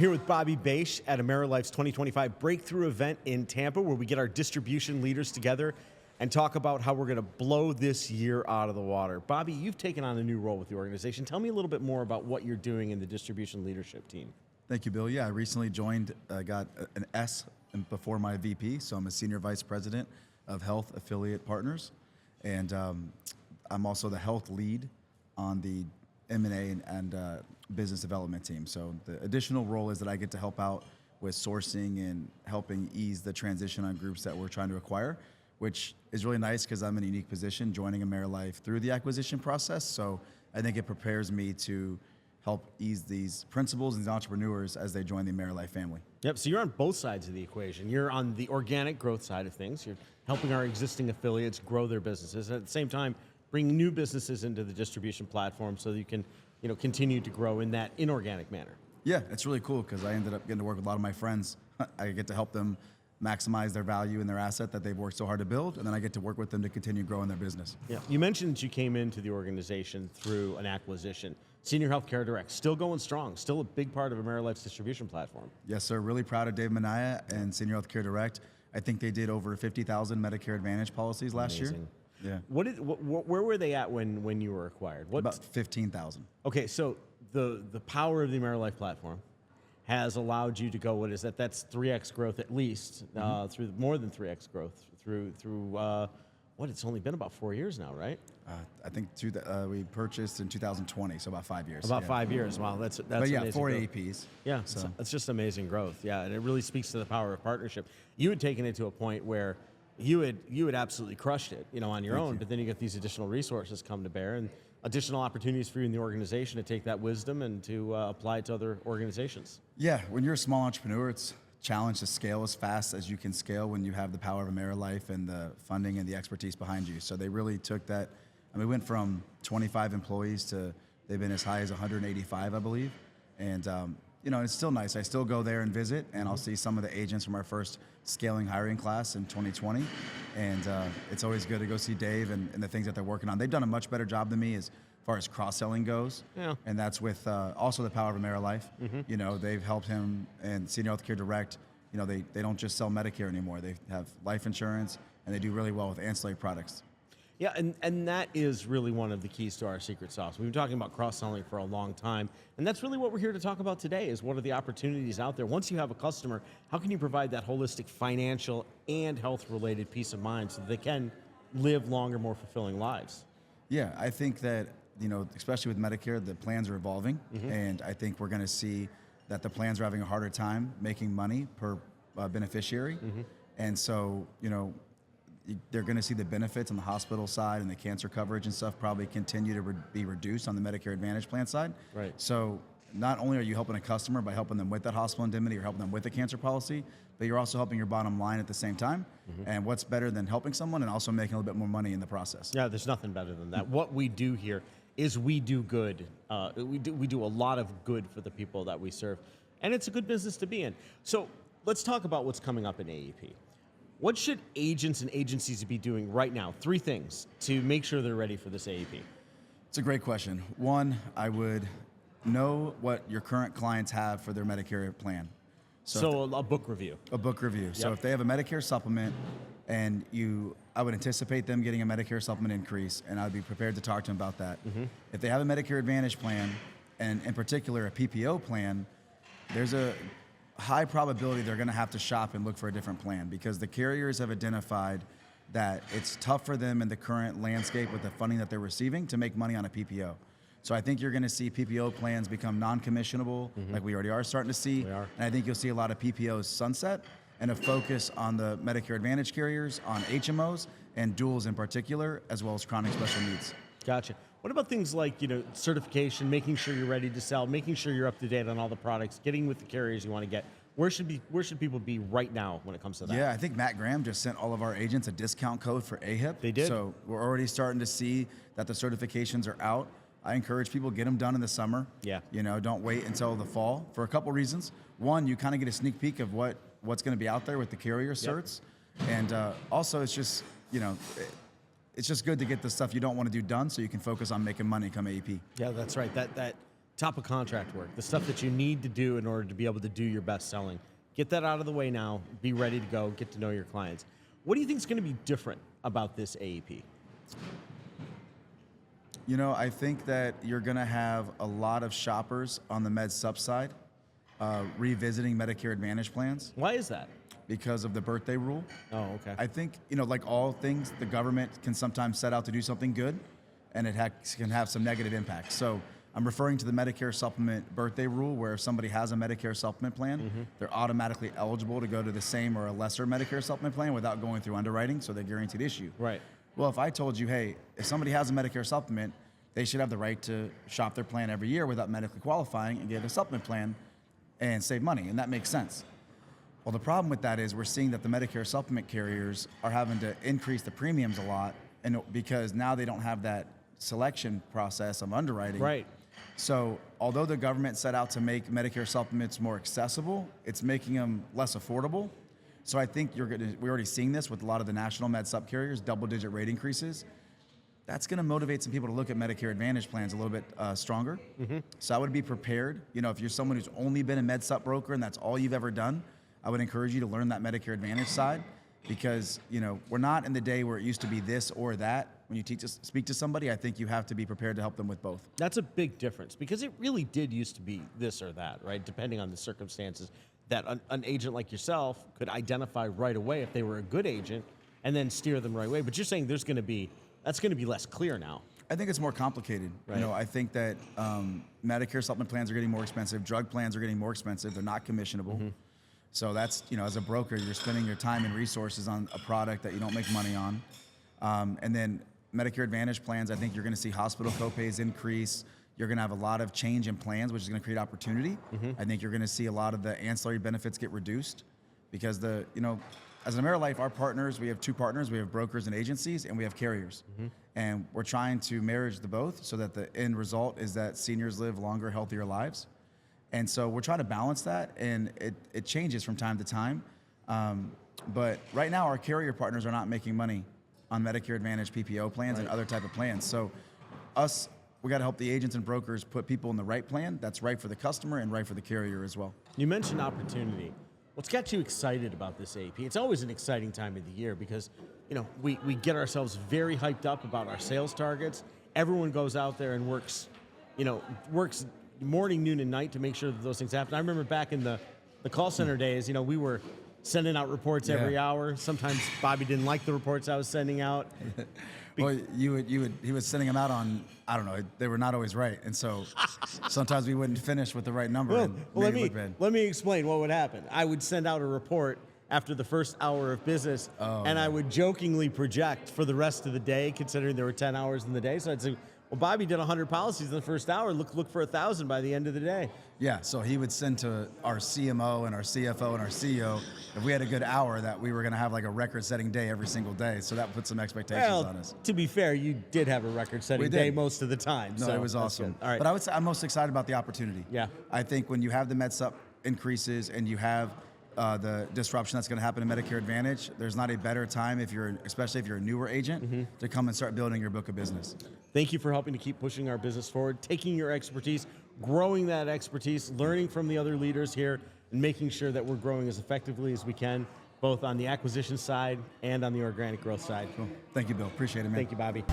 here with Bobby Bache at AmeriLife's 2025 Breakthrough event in Tampa, where we get our distribution leaders together and talk about how we're going to blow this year out of the water. Bobby, you've taken on a new role with the organization. Tell me a little bit more about what you're doing in the distribution leadership team. Thank you, Bill. Yeah, I recently joined, got an S before my VP, so I'm a Senior Vice President of Health Affiliate Partners, and I'm also the health lead on the M&A and business development team. So the additional role is that I get to help out with sourcing and helping ease the transition on groups that we're trying to acquire, which is really nice because I'm in a unique position joining AmeriLife through the acquisition process. So I think it prepares me to help ease these principals and these entrepreneurs as they join the AmeriLife family. Yep, so you're on both sides of the equation. You're on the organic growth side of things. You're helping our existing affiliates grow their businesses, and at the same time, bring new businesses into the distribution platform so that you can continue to grow in that inorganic manner. Yeah, it's really cool because I ended up getting to work with a lot of my friends. I get to help them maximize their value and their asset that they've worked so hard to build, and then I get to work with them to continue growing their business. Yeah, you mentioned that you came into the organization through an acquisition. Senior Healthcare Direct, still going strong, still a big part of AmeriLife's distribution platform. Yes, sir. Really proud of Dave Minaya and Senior Healthcare Direct. I think they did over 50,000 Medicare Advantage policies last year. Yeah. Where were they at when you were acquired? About 15,000. Okay, so the power of the AmeriLife platform has allowed you to go, what is that? That's 3x growth at least, through more than 3x growth through it's only been about 4 years now, right? I think we purchased in 2020, so about 5 years. About 5 years. Wow, that's but yeah, amazing 4 growth. APs. Yeah, so it's just amazing growth. Yeah, and it really speaks to the power of partnership. You had taken it to a point where you had absolutely crushed it, on your own. But then you get these additional resources come to bear and additional opportunities for you in the organization to take that wisdom and to apply it to other organizations. Yeah, when you're a small entrepreneur, it's a challenge to scale as fast as you can scale when you have the power of AmeriLife and the funding and the expertise behind you. So they really took that. I mean, we went from 25 employees to they've been as high as 185, I believe. And it's still nice. I still go there and visit, and I'll see some of the agents from our first scaling hiring class in 2020. And it's always good to go see Dave and the things that they're working on. They've done a much better job than me as far as cross-selling goes. Yeah. And that's with also the power of AmeriLife. They've helped him and Senior Healthcare Direct. They don't just sell Medicare anymore. They have life insurance, and they do really well with ancillary products. Yeah, and that is really one of the keys to our secret sauce. We've been talking about cross-selling for a long time, and that's really what we're here to talk about today, is what are the opportunities out there. Once you have a customer, how can you provide that holistic financial and health-related peace of mind so that they can live longer, more fulfilling lives? Yeah, I think that, especially with Medicare, the plans are evolving, and I think we're going to see that the plans are having a harder time making money per beneficiary. And so, they're going to see the benefits on the hospital side and the cancer coverage and stuff probably continue to be reduced on the Medicare Advantage plan side. Right. So not only are you helping a customer by helping them with that hospital indemnity or helping them with the cancer policy, but you're also helping your bottom line at the same time. And what's better than helping someone and also making a little bit more money in the process? Yeah, there's nothing better than that. What we do here is we do good. We do a lot of good for the people that we serve, and it's a good business to be in. So let's talk about what's coming up in AEP. What should agents and agencies be doing right now? 3 things to make sure they're ready for this AEP. It's a great question. One, I would know what your current clients have for their Medicare plan. So a book review. A book review. Yep. So if they have a Medicare supplement and I would anticipate them getting a Medicare supplement increase, and I'd be prepared to talk to them about that. If they have a Medicare Advantage plan, and in particular a PPO plan, there's a high probability they're going to have to shop and look for a different plan because the carriers have identified that it's tough for them in the current landscape with the funding that they're receiving to make money on a PPO. So I think you're going to see PPO plans become non-commissionable, like we already are starting to see. We are. And I think you'll see a lot of PPOs sunset and a focus on the Medicare Advantage carriers, on HMOs, and duals in particular, as well as chronic special needs. Gotcha. What about things like, certification, making sure you're ready to sell, making sure you're up to date on all the products, getting with the carriers you want to get? Where should people be right now when it comes to that? Yeah, I think Matt Graham just sent all of our agents a discount code for AHIP. They did. So we're already starting to see that the certifications are out. I encourage people, get them done in the summer. Yeah. Don't wait until the fall for a couple reasons. One, you kind of get a sneak peek of what's going to be out there with the carrier certs. Yep. And also it's just, it's just good to get the stuff you don't want to do done so you can focus on making money come AEP. Yeah, that's right. That top of contract work, the stuff that you need to do in order to be able to do your best selling. Get that out of the way now. Be ready to go. Get to know your clients. What do you think is going to be different about this AEP? You know, I think that you're going to have a lot of shoppers on the med sup side revisiting Medicare Advantage plans Why is that? because of the birthday rule. Oh, okay. I think, you know, like all things, the government can sometimes set out to do something good, and it can have some negative impacts. So I'm referring to the Medicare supplement birthday rule, where if somebody has a Medicare supplement plan, they're automatically eligible to go to the same or a lesser Medicare supplement plan without going through underwriting, so they're guaranteed issue. Right. Well, if I told you, hey, if somebody has a Medicare supplement, they should have the right to shop their plan every year without medically qualifying and get a supplement plan and save money, and that makes sense. Well, the problem with that is we're seeing that the Medicare supplement carriers are having to increase the premiums a lot, and because now they don't have that selection process of underwriting. Right. So although the government set out to make Medicare supplements more accessible, it's making them less affordable. So I think we're already seeing this with a lot of the national med sup carriers, double-digit rate increases. That's going to motivate some people to look at Medicare Advantage plans a little bit stronger. So I would be prepared. You know, if you're someone who's only been a med sup broker and that's all you've ever done, I would encourage you to learn that Medicare Advantage side, because, you know, we're not in the day where it used to be this or that. When you speak to somebody, I think you have to be prepared to help them with both. That's a big difference, because it really did used to be this or that, right? Depending on the circumstances, that an agent like yourself could identify right away if they were a good agent and then steer them the right way. But you're saying that's going to be less clear now. I think it's more complicated. Right. You know, I think that Medicare supplement plans are getting more expensive. Drug plans are getting more expensive. They're not commissionable. So that's, you know, as a broker, you're spending your time and resources on a product that you don't make money on. And then Medicare Advantage plans, I think you're going to see hospital copays increase. You're going to have a lot of change in plans, which is going to create opportunity. I think you're going to see a lot of the ancillary benefits get reduced, because you know, as an AmeriLife, our partners, we have two partners. We have brokers and agencies, and we have carriers. And we're trying to marriage the both so that the end result is that seniors live longer, healthier lives. And so we're trying to balance that, and it changes from time to time. But right now, our carrier partners are not making money on Medicare Advantage PPO plans and other type of plans. So we got to help the agents and brokers put people in the right plan that's right for the customer and right for the carrier as well. You mentioned opportunity. What's got you excited about this AP? It's always an exciting time of the year, because, you know, we get ourselves very hyped up about our sales targets. Everyone goes out there and works morning, noon, and night to make sure that those things happen. I remember back in the call center days, you know, we were sending out reports every hour. Sometimes Bobby didn't like the reports I was sending out. Well, he was sending them out on, I don't know, they were not always right. And so sometimes we wouldn't finish with the right number. Let me explain what would happen. I would send out a report after the first hour of business, and I would jokingly project for the rest of the day, considering there were 10 hours in the day. So I'd say, well, Bobby did 100 policies in the first hour. Look for 1,000 by the end of the day. Yeah, so he would send to our CMO and our CFO and our CEO, if we had a good hour, that we were going to have like a record-setting day every single day. So that put some expectations on us. To be fair, you did have a record-setting day most of the time. No, so it was awesome. All right. But I would say I'm most excited about the opportunity. Yeah. I think when you have the MedSup increases and you have the disruption that's going to happen in Medicare Advantage, there's not a better time, especially if you're a newer agent, to come and start building your book of business. Thank you for helping to keep pushing our business forward, taking your expertise, growing that expertise, learning from the other leaders here, and making sure that we're growing as effectively as we can, both on the acquisition side and on the organic growth side. Cool. Thank you, Bill. Appreciate it, man. Thank you, Bobby.